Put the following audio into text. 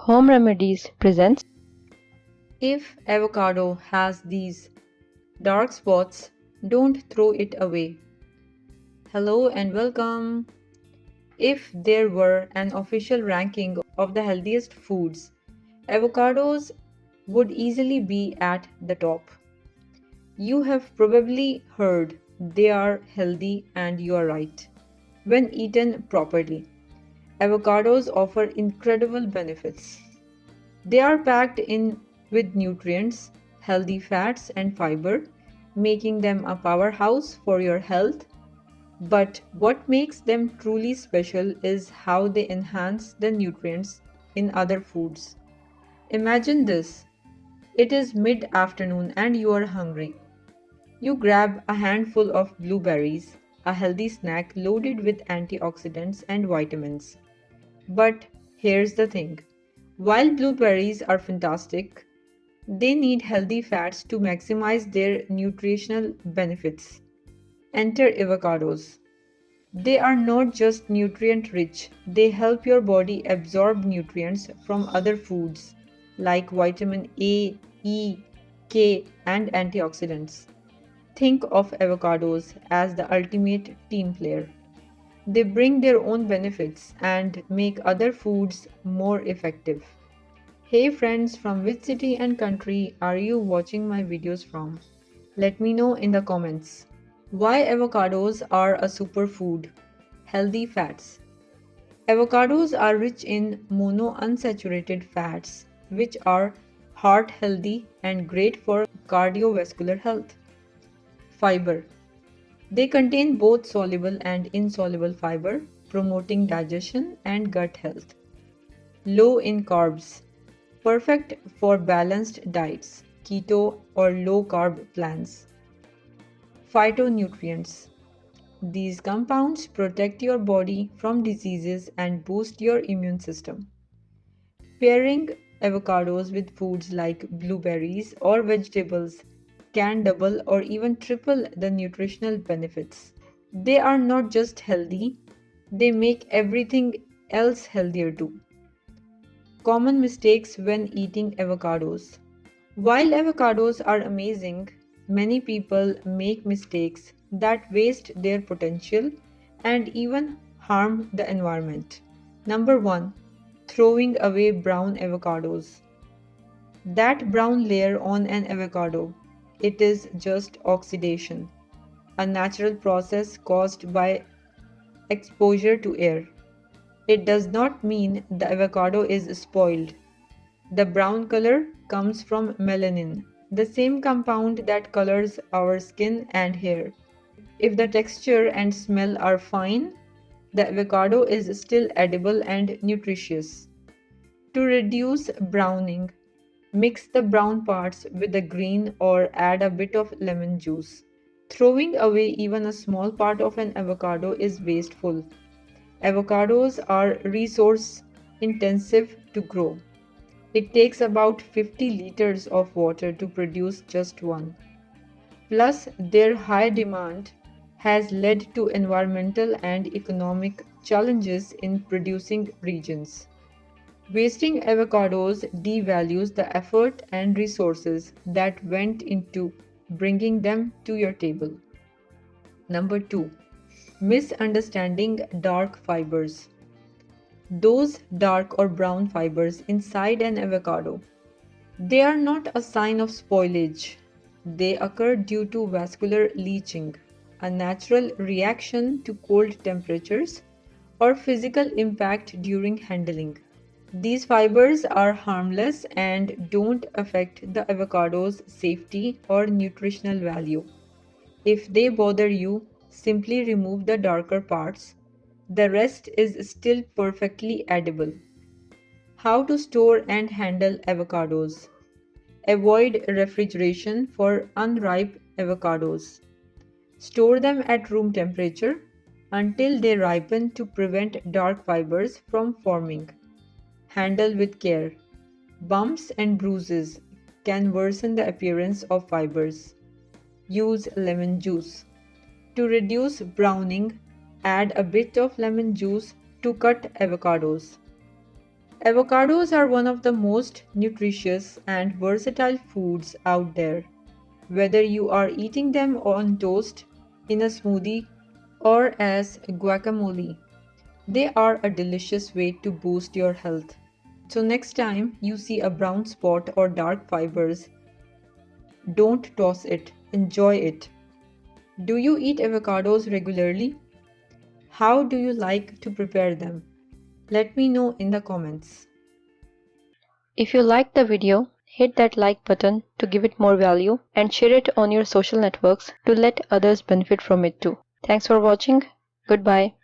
Home Remedies presents. If avocado has these dark spots, don't throw it away. Hello and welcome. If there were an official ranking of the healthiest foods, avocados would easily be at the top. You have probably heard they are healthy, and you are right. When eaten properly, avocados offer incredible benefits. They are packed in with nutrients, healthy fats, and fiber, making them a powerhouse for your health. But what makes them truly special is how they enhance the nutrients in other foods. Imagine this: it is mid afternoon and you are hungry. You grab a handful of blueberries, a healthy snack loaded with antioxidants and vitamins. But here's the thing: while blueberries are fantastic, they need healthy fats to maximize their nutritional benefits. Enter avocados. They are not just nutrient rich, they help your body absorb nutrients from other foods like vitamin A, E, K, and antioxidants. Think of avocados as the ultimate team player. They bring their own benefits and make other foods more effective. Hey friends, from which city and country are you watching my videos from? Let me know in the comments. Why avocados are a superfood? Healthy fats. Avocados are rich in monounsaturated fats, which are heart healthy and great for cardiovascular health. Fiber. They contain both soluble and insoluble fiber, promoting digestion and gut health. Low in carbs. Perfect for balanced diets, keto or low carb plans. Phytonutrients. These compounds protect your body from diseases and boost your immune system. Pairing avocados with foods like blueberries or vegetables can double or even triple the nutritional benefits. They are not just healthy, they make everything else healthier too. Common mistakes when eating avocados. While avocados are amazing, many people make mistakes that waste their potential and even harm the environment. Number 1. Throwing away brown avocados. That brown layer on an avocado, it is just oxidation, a natural process caused by exposure to air. It does not mean the avocado is spoiled. The brown color comes from melanin, the same compound that colors our skin and hair. If the texture and smell are fine, the avocado is still edible and nutritious. To reduce browning, mix the brown parts with the green or add a bit of lemon juice. Throwing away even a small part of an avocado is wasteful. Avocados are resource intensive to grow. It takes about 50 liters of water to produce just one. Plus, their high demand has led to environmental and economic challenges in producing regions. Wasting avocados devalues the effort and resources that went into bringing them to your table. Number 2. Misunderstanding dark fibers. Those dark or brown fibers inside an avocado. They are not a sign of spoilage. They occur due to vascular leaching, a natural reaction to cold temperatures, or physical impact during handling. These fibers are harmless and don't affect the avocado's safety or nutritional value. If they bother you, simply remove the darker parts. The rest is still perfectly edible. How to store and handle avocados. Avoid refrigeration for unripe avocados. Store them at room temperature until they ripen to prevent dark fibers from forming. Handle with care. Bumps and bruises can worsen the appearance of fibers. Use lemon juice. To reduce browning, add a bit of lemon juice to cut avocados. Avocados are one of the most nutritious and versatile foods out there. Whether you are eating them on toast, in a smoothie, or as guacamole, they are a delicious way to boost your health. So, next time you see a brown spot or dark fibers, don't toss it, enjoy it. Do you eat avocados regularly? How do you like to prepare them? Let me know in the comments. If you liked the video, hit that like button to give it more value and share it on your social networks to let others benefit from it too. Thanks for watching. Goodbye.